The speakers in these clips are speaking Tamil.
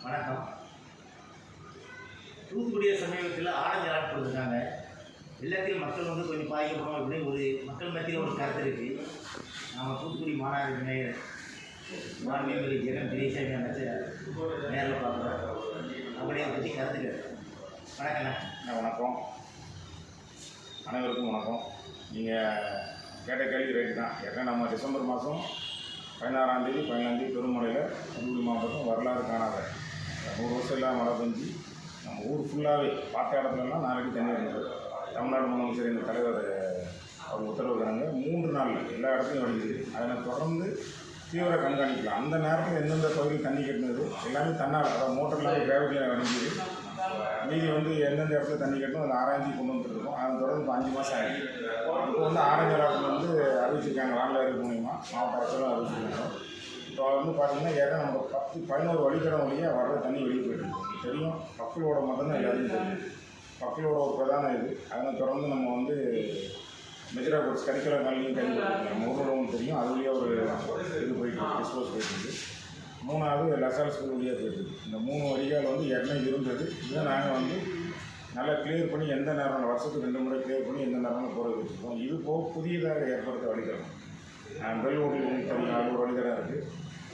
வணக்கம். தூத்துக்குடிய சமீபத்தில் ஆரஞ்சு அலர்ட் கொடுத்துருக்காங்க. வெள்ளத்தில் மக்கள் கொஞ்சம் பாதிக்கப்படும் அப்படின்னு ஒரு மக்கள் மத்தியில் ஒரு கருத்து இருக்குது. நாம் தூத்துக்குடி மாநகர மேயர் மாண்புமிகு ஜெகன் திரேசாமி அமைச்சர் நேரில் பார்க்குறோம். அப்படியே பற்றி கருத்து கேட்குறோம். வணக்கண்ணா. வணக்கம், அனைவருக்கும் வணக்கம். நீங்கள் கேட்ட கேள்வி ரைட்டு தான். ஏன்னா நம்ம டிசம்பர் மாதம் 16ஆம் தேதி பெருமழையில் தூத்துக்குடி மாவட்டம் வரலாறு காணாத 100 வருஷம் இல்லாத மழை பெஞ்சு நம்ம ஊர் ஃபுல்லாகவே பார்த்த இடத்துலலாம் 4 அடி தண்ணி இருந்தது. தமிழ்நாடு முதலமைச்சர் இந்த தலைவர் அவங்க உத்தரவுக்கிறாங்க 3 நாளில் எல்லா இடத்துலையும் வடிக்குது. அதனை தொடர்ந்து தீவிர கண்காணிக்கலாம். அந்த நேரத்தில் எந்தெந்த பகுதியில் தண்ணி கட்டினது எல்லாமே தன்னால், அதாவது மோட்டர்லாம் கிராவிட்டியில் வடிஞ்சுது. மீதி எந்தெந்த இடத்துல தண்ணி கட்டணும் அதில் ஆராய்ச்சி கொண்டு வந்துருக்கோம். அதன் தொடர்ந்து இப்போ 5 மாதம் ஆகிடுது. இப்போ ஆரஞ்சு அலர்ட் அறிவிச்சிருக்காங்க. வானிலை மூலிமா மாவட்ட அரசும் அறிவிச்சிருக்காங்க. இப்போ பார்த்தீங்கன்னா ஏன்னா நம்ம 10-11 வழித்தடம் வழியாக வர்ற தண்ணி வெளியே போயிட்டு தெரியும். பக்கலோட மட்டும்தான் எல்லாத்தையும் தெரியும். பக்கலோட ஒரு பிரதான இது. அதனை தொடர்ந்து நம்ம மெஜரா போட்ஸ் கரிக்கலம் காலையும் தண்ணி நம்ம ஊரில் தெரியும். அதுலேயே ஒரு இது போயிட்டு டிஸ்போஸ் போயிட்டு 3வது லசால் ஸ்கூல் வழியாக போயிட்டு இந்த 3 வழிகள் ஏற்கனவே இருந்தது. இதை நாங்கள் நல்லா கிளியர் பண்ணி எந்த நேரம் வருஷத்துக்கு 2 முறை கிளியர் பண்ணி எந்த நேரம் போகிற வச்சுருக்கோம். இது போக புதியதாக ஏற்படுத்த வழித்தடம் பெல் ஓட்டில் தெரியும். அது ஒரு வழித்தடம் இருக்குது.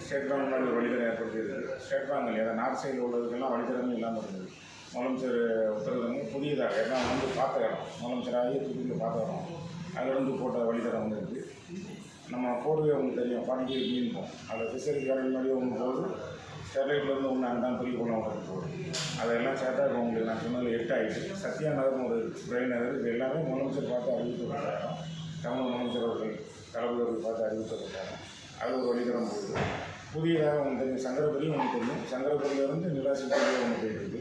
ஸ்டேட் பேங்க் முன்னாடி ஒரு வழித்தடம் ஏற்படுத்தியிருக்கு. ஸ்டேட் பேங்க் இல்லையா நார்த் சைடில் உள்ளதுக்கெல்லாம் வழித்தடமே இல்லாமல் இருந்தது. முதலமைச்சர் உத்தரவு புதியதாக ஏன்னா பார்த்த இடம் முதலமைச்சராகவே தூத்துக்குடியில் பார்த்த இடம் அதில் போட்ட வழித்தடம் இருக்குது. நம்ம போர்வே தெரியும் 40 மீன்போம். அதில் ஃபிஷரிஸ் வேலை முன்னாடி போது ஸ்டெர்லைட்லேருந்து அண்டாம் பெரிய குளம் போகுது. அதெல்லாம் சேர்த்தா இப்போ உங்களுக்கு நான் சொன்னது 8 ஆகிடுச்சு. சத்யா நகர்னு ஒரு பிரெயின் நகர். இது எல்லாமே முதலமைச்சர் பார்த்து அறிவிக்கப்பட்டாங்க. தமிழ் முதலமைச்சர் அவர்கள் தளபதிகள் பார்த்து அறிவிக்கப்பட்டாங்க. அது ஒரு வழித்தடம் போகுது. புதியதாக தெரியும் சங்கரபுரியும் தெரியும். சங்கரபுரியிலேருந்து நிலாசிப்பதியாக போயிட்டு இருக்குது.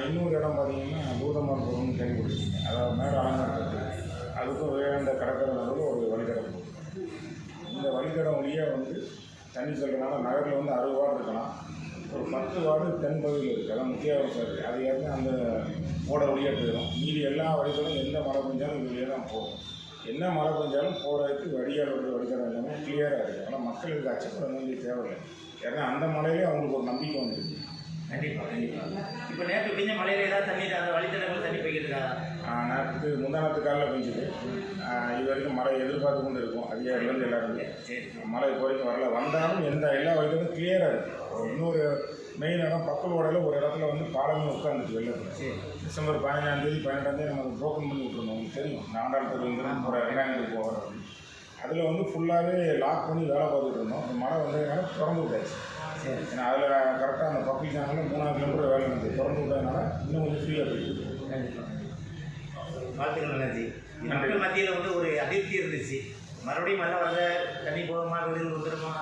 இன்னொரு இடம் பார்த்தீங்கன்னா பூதமார்புரம்னு கேள்விப்பட்டிருக்கீங்க. அதாவது மேலே அலங்காரத்துக்கு அதுக்கும் வேண்ட கடற்கரை நடுவில் ஒரு வழித்தடம் போகுது. இந்த வழித்தடம் வழியாக தண்ணி செல்றதுனால நகரில் 60 வார்டு இருக்கலாம். ஒரு 10 வார்டு தென் பகுதியில் இருக்குது. அதான் முக்கிய அவசியம் இருக்குது. அது ஏற்கனவே அந்த ஓட வழியாக போயிடும். மீதி எல்லா வழித்தடம் எந்த மழை பெஞ்சாலும் இது வழியாக தான் போகும். என்ன மழை பெஞ்சாலும் போகிறதுக்கு வழியாக வழித்தடம் எல்லாமே கிளியராக இருக்குது. ஆனால் மக்களுக்கு அச்சப்பட வேண்டிய தேவையில்லை. ஏன்னா அந்த மழையிலே அவங்களுக்கு ஒரு நம்பிக்கை வந்துருக்கு. கண்டிப்பாக. இப்போ நேற்று பெஞ்ச மழையில் ஏதாவது தண்ணி அந்த வழித்தடங்கள் தண்ணி போய்க்கிறதா? நேற்று முந்தானத்து காலில் பெஞ்சுது. இது வரைக்கும் மழை எதிர்பார்த்து கொண்டு இருக்கும். அதிகாரிலேருந்து எல்லாருமே மழை இப்போ வரைக்கும் வரல. வந்தாலும் எல்லா வழித்தடம் கிளியராக இருக்குது. இன்னொரு மெயின் இடம் பக்கலோடையில் ஒரு இடத்துல பாலமே உட்காந்துச்சு வெள்ளத்தில். டிசம்பர் 15ஆம் தேதி 18ஆம் தேதி நம்ம ப்ரோக்கன் பண்ணி விட்டுருந்தோம். உங்களுக்கு தெரியும் நாடாளுமன்றத்துலேருந்து ஒரு இளைஞர்கள் போகிறது. அதில் ஃபுல்லாகவே லாக் பண்ணி வேலை பார்த்துட்டு இருந்தோம். அந்த மழை வந்ததுனால திறந்து விட்டாச்சு. ஏன்னா அதில் கரெக்டாக அந்த பப்ளிக் சேனலில் 3 கிலோமீட்டர் வேலை இருந்தது. திறந்து விட்டதுனால இன்னும் கொஞ்சம் ஃப்ரீயாக போயிட்டு. வாழ்த்துக்கள் நன்றி. மக்கள் மத்தியில் ஒரு அதிருப்தி இருந்துச்சு. மறுபடியும் மழை வர தண்ணி போகுமா வெளியில் வந்துடுமா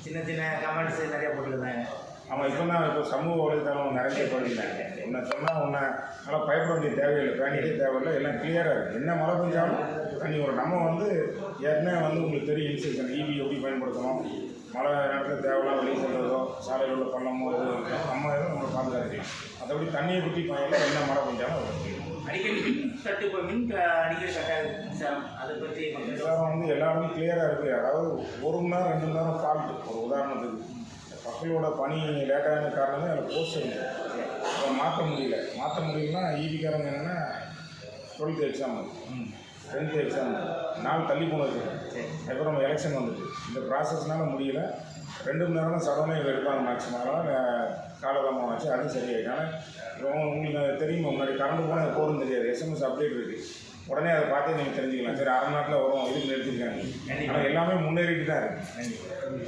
சின்ன கமெண்ட்ஸ் நிறையா போட்டுருந்தாங்க. ஆமாம், இப்போ சமூக வலைதளம் நிறைய படிக்கிறாங்க. ஒன்றை சொன்னால் நல்லா பயப்பட வேண்டிய தேவையில்லை, பேனிக்கே தேவையில்லை. எல்லாம் கிளியராக இருக்குது. என்ன மழை பெஞ்சாலும் தண்ணி வரும். நம்ம ஏற்கனவே உங்களுக்கு தெரியும் இன்ஸ்ட்ரக்ஷன் EB எப்படி பயன்படுத்தணும். மழை நேரத்தில் தேவையில்லாம் வெளியே செல்றதோ சாலையில் உள்ள பள்ளமோ எது நம்ம நம்மளை பாதுகாக்கலாம். மற்றபடி தண்ணியை பற்றி பயனில் என்ன மழை பெஞ்சாலும் அது அடிக்கடி மின் அடிக்கடி கட்டாது. அதை பற்றி மின்சாரம் எல்லாருமே கிளியராக இருக்குது. அதாவது 1 மணி நேரம் 2 மணி நேரம் ஃபால்ட்டு. ஒரு உதாரணத்துக்கு மக்களோட பணி லேட்டான காரணமே அதில் போஸ்ட் இருந்தது. அதை மாற்ற முடியலன்னா EBக்காரங்க என்னென்னா 12th எக்ஸாம் 10th எக்ஸாம் நாள் தள்ளி போனது. அப்புறம் நம்ம எலெக்ஷன் வந்துட்டு இந்த ப்ராசஸ்னால முடியல. 2 மணி நேரம் தான் சடனே எடுப்பாங்க மேக்ஸிமம். அதனால் காலதாமம் ஆச்சு. அதுவும் சரியாயிடுச்சு. ஆனால் உங்களுக்கு தெரியுமா முன்னாடி கரண்ட் போனால் போடும் தெரியாது. SMS அப்டேட் இருக்குது. உடனே அதை பார்த்தே நீங்கள் தெரிஞ்சுக்கலாம். சரி 1/2 மணி நேரத்தில் வரும் இதுக்கு நிறுத்திருக்காங்க. ஆனால் எல்லாமே முன்னேறிட்டு தான் இருக்குது.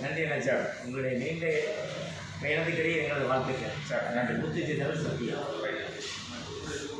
நன்றி சார். உங்களுடைய நீண்ட பயணத்துக்கிடையே எங்களது வாழ்த்துக்கள் சார். நன்றி. முத்துச்சி சத்தியம்.